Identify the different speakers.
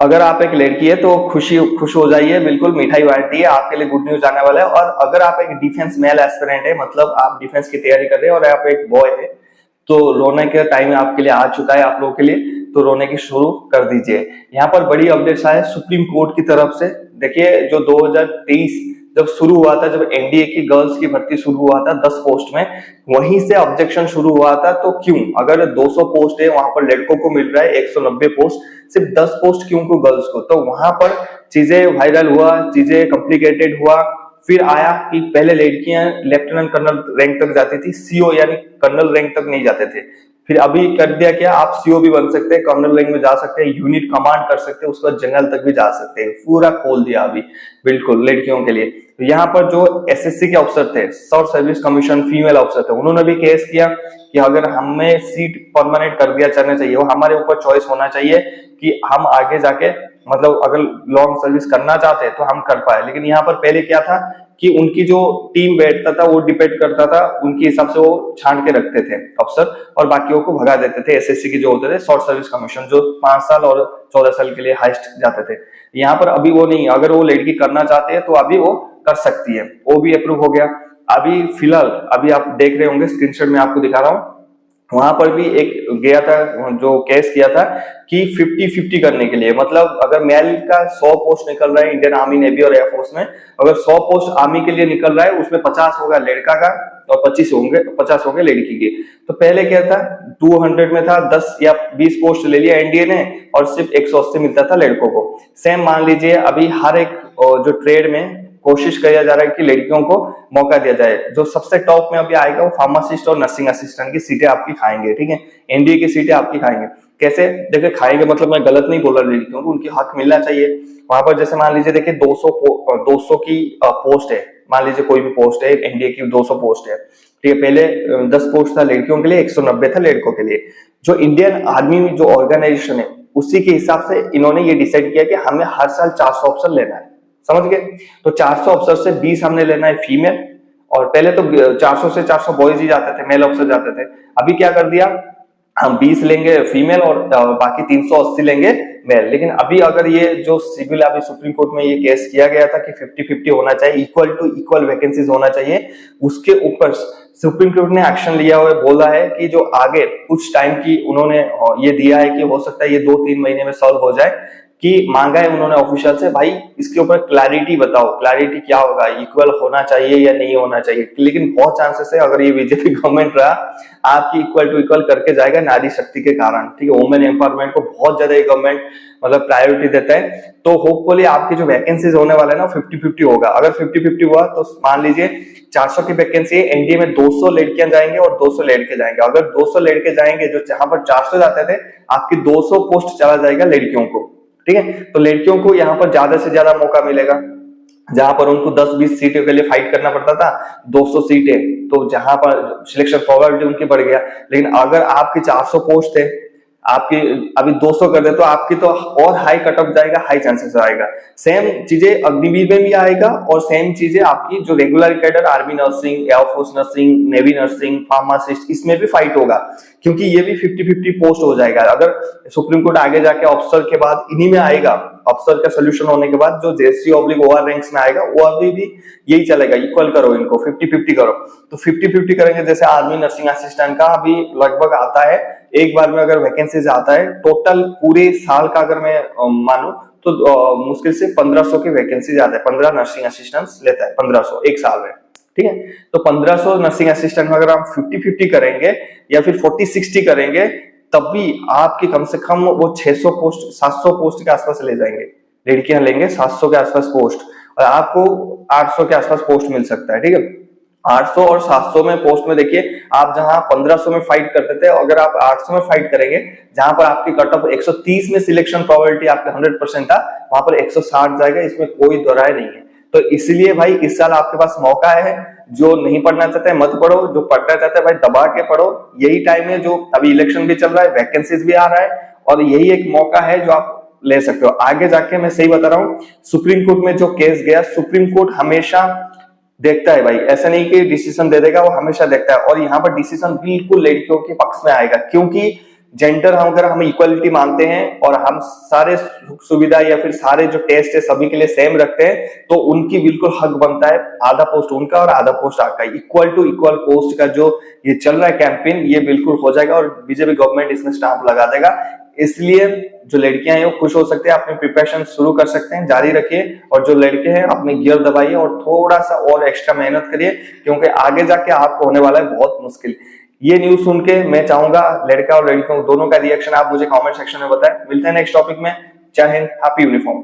Speaker 1: अगर आप एक लड़की है तो खुश हो जाइए, बिल्कुल मिठाई बांटिए, आपके लिए गुड न्यूज आने वाला है। और अगर आप एक डिफेंस मेल एस्पिरेंट है, मतलब आप डिफेंस की तैयारी कर रहे हैं और आप एक बॉय है, तो रोने का टाइम आपके लिए आ चुका है, आप लोगों के लिए। तो रोने की शुरू कर दीजिए। यहाँ पर बड़ी अपडेट्स आए सुप्रीम कोर्ट की तरफ से। देखिए, जो 2023 जब शुरू हुआ था, जब एनडीए की गर्ल्स की भर्ती शुरू हुआ था 10 पोस्ट में, वहीं से ऑब्जेक्शन शुरू हुआ था। तो क्यों, अगर 200 पोस्ट है वहां पर लड़कों को मिल रहा है 190 पोस्ट, सिर्फ 10 पोस्ट क्यों को गर्ल्स को? तो वहां पर चीजें वायरल हुआ, चीजें कॉम्प्लिकेटेड हुआ। फिर आया कि पहले लड़कियां लेफ्टिनेंट कर्नल रैंक तक जाती थी, सीओ यानी कर्नल रैंक तक नहीं जाते थे। फिर अभी कर दिया क्या, आप सीओ भी बन सकते हैं, कर्नल रैंक में जा सकते हैं, यूनिट कमांड कर सकते हैं, उसके बाद जनरल तक भी जा सकते हैं। पूरा खोल दिया अभी, बिल्कुल लड़कियों के लिए। तो यहाँ पर जो एसएससी के अफसर थे, सर्व सर्विस कमीशन फीमेल अफसर थे, उन्होंने भी केस किया कि अगर हमें सीट परमानेंट कर दिया जाना चाहिए, वो हमारे ऊपर चॉइस होना चाहिए कि हम आगे जाके, मतलब अगर लॉन्ग सर्विस करना चाहते हैं तो हम कर पाए। लेकिन यहाँ पर पहले क्या था कि उनकी जो टीम बैठता था वो डिपेंड करता था, उनके हिसाब से वो छान के रखते थे अफसर, और बाकियों को भगा देते थे। एसएससी के जो होते थे शॉर्ट सर्विस कमीशन, जो 5 साल और 14 साल के लिए हाइस्ट जाते थे। यहाँ पर अभी वो नहीं, अगर वो लड़की करना चाहते हैं तो अभी वो कर सकती है, वो भी अप्रूव हो गया। अभी फिलहाल अभी आप देख रहे होंगे, स्क्रीनशॉट में आपको दिखा रहा हूँ, वहां पर भी एक गया था, जो केस किया था कि 50-50 करने के लिए, मतलब अगर मेल का 100 पोस्ट निकल रहा है इंडियन आर्मी, नेवी और एयरफोर्स में, अगर 100 पोस्ट आर्मी के लिए निकल रहा है, उसमें 50 होगा लड़का का और 50 होंगे लड़की के। तो पहले क्या था, 200 में था, 10 या 20 पोस्ट ले लिया एनडीए ने और सिर्फ 180 मिलता था लड़कों को। सेम मान लीजिए अभी हर एक जो ट्रेड में कोशिश किया जा रहा है कि लड़कियों को मौका दिया जाए। जो सबसे टॉप में अभी आएगा वो फार्मासिस्ट और नर्सिंग असिस्टेंट की सीटें आपकी खाएंगे, ठीक है, एनडीए की सीटें आपकी खाएंगे। कैसे? देखिए खाएंगे मतलब मैं गलत नहीं बोल रहा, लड़कियों को उनकी हक मिलना चाहिए वहां पर। जैसे मान लीजिए, देखिए 200 की पोस्ट है, मान लीजिए कोई भी पोस्ट है, एनडीए की 200 पोस्ट है, ठीक है। पहले 10 पोस्ट था लड़कियों के लिए, 190 था लड़कों के लिए। जो इंडियन आर्मी जो ऑर्गेनाइजेशन है, उसी के हिसाब से इन्होंने ये डिसाइड किया कि हमें हर साल 400 अफसर लेना है, समझ गए? तो 400 अफसर से 20 हमने लेना है फीमेल, और पहले तो 400 से 400 बॉयज ही जाते थे, मेल अफसर जाते थे। अभी क्या कर दिया, हम 20 लेंगे फीमेल और बाकी 380 लेंगे मेल। लेकिन अभी अगर ये जो सिविल, अभी सुप्रीम कोर्ट में ये केस किया गया था कि 50-50 होना चाहिए, इक्वल टू इक्वल वैकेंसीज होना चाहिए, उसके ऊपर सुप्रीम कोर्ट ने एक्शन लिया हुआ है। बोला है कि जो आगे कुछ टाइम की उन्होंने ये दिया है कि हो सकता है ये 2-3 महीने में सॉल्व हो जाए, कि मांगा है उन्होंने ऑफिशियल से, भाई इसके ऊपर क्लैरिटी बताओ, क्लैरिटी क्या होगा, इक्वल होना चाहिए या नहीं होना चाहिए। लेकिन बहुत चांसेस है अगर ये बीजेपी गवर्नमेंट रहा, आपकी इक्वल टू इक्वल करके जाएगा नारी शक्ति के कारण, ठीक है। वुमेन एम्पावरमेंट को बहुत ज्यादा ये गवर्नमेंट मतलब प्रायोरिटी देता है। तो होपफुली आपकी जो वैकेंसीज होने वाले ना 50-50 होगा। अगर 50-50 हुआ तो मान लीजिए 400 की वैकेंसी है, एनडीए में 200 लड़कियां जाएंगे और 200 लड़के जाएंगे। अगर 200 लड़के जाएंगे, जो जहां पर 400 जाते थे, आपकी 200 पोस्ट चला जाएगा लड़कियों को, ठीक है। तो लड़कियों को यहाँ पर ज्यादा से ज्यादा मौका मिलेगा। जहां पर उनको 10-20 सीटों के लिए फाइट करना पड़ता था, 200 सीटें, तो जहां पर सिलेक्शन प्रोबेबिलिटी उनकी बढ़ गया। लेकिन अगर आपकी 400 पोस्ट है, आपकी अभी 200 कर दे, तो आपकी तो और हाई कट ऑफ जाएगा, हाई चांसेस आएगा। सेम चीजें अग्निवीर में भी आएगा, और सेम चीजें आपकी जो regular cadre, army nursing, air force nursing, navy nursing, pharmacist, इसमें भी फाइट होगा, क्योंकि ये भी 50-50 पोस्ट हो जाएगा। अगर सुप्रीम कोर्ट आगे जाके अफसर के बाद इन्हीं में आएगा, अफसर का सोल्यूशन होने के बाद जो JC/OR रैंक्स में आएगा, वो अभी भी यही चलेगा, इक्वल करो इनको, 50-50 करो। तो 50-50 करेंगे। जैसे आर्मी नर्सिंग असिस्टेंट का अभी लगभग आता है, एक बार में अगर वैकेंसीज आता है टोटल पूरे साल का, अगर मैं मानूं तो मुश्किल से 1500 की वैकेंसी आता है। 15 नर्सिंग असिस्टेंट्स लेता है 1500 एक साल में, ठीक है। तो 1500 नर्सिंग असिस्टेंट में अगर हम 50-50 करेंगे या फिर 40-60 करेंगे, तब भी आपकी कम से कम वो 600 पोस्ट, 700 पोस्ट के आसपास ले जाएंगे। लड़कियां लेंगे 700 के आसपास पोस्ट, और आपको 800 के आसपास पोस्ट मिल सकता है, ठीक है। 800 और 700 में पोस्ट में देखिए, आप जहां 1500 में फाइट करते थे, अगर आप 800 में फाइट करेंगे, जहां पर आपकी कट ऑफ 130 में सिलेक्शन प्रोबेबिलिटी आपका 100% था, वहां पर 160 जाएगा, इसमें कोई दोहराए नहीं है। तो इसलिए भाई इस साल आपके पास मौका है। जो नहीं पढ़ना चाहते मत पढ़ो, जो पढ़ना चाहते हैं भाई दबा के पढ़ो। यही टाइम है, जो अभी इलेक्शन भी चल रहा है, वैकेंसीज भी आ रहा है, और यही एक मौका है जो आप ले सकते हो आगे जाके। मैं सही बता रहा हूँ, सुप्रीम कोर्ट में जो केस गया, सुप्रीम कोर्ट हमेशा देखता है भाई, ऐसा नहीं कि डिसीजन दे देगा, वो हमेशा देखता है। और यहाँ पर डिसीजन बिल्कुल लड़कियों के पक्ष में आएगा, क्योंकि जेंडर अगर हम इक्वलिटी मानते हैं और हम सारे सुख सुविधा या फिर सारे जो टेस्ट है सभी के लिए सेम रखते हैं, तो उनकी बिल्कुल हक बनता है, आधा पोस्ट उनका और आधा पोस्ट आपका। इक्वल टू इक्वल पोस्ट का जो ये चल रहा है कैंपेन, ये बिल्कुल हो जाएगा और बीजेपी गवर्नमेंट इसमें स्टाम्प लगा देगा। इसलिए जो लड़कियां हैं वो खुश हो सकते हैं, अपने प्रिपरेशन शुरू कर सकते हैं, जारी रखिए। और जो लड़के हैं अपने गियर दबाइए और थोड़ा सा और एक्स्ट्रा मेहनत करिए, क्योंकि आगे जाके आपको होने वाला है बहुत मुश्किल। ये न्यूज सुन के मैं चाहूंगा लड़का और लड़कियों दोनों का रिएक्शन आप मुझे कमेंट सेक्शन में बताएं। मिलते हैं नेक्स्ट टॉपिक में। जय हिंद, हैप्पी यूनिफॉर्म।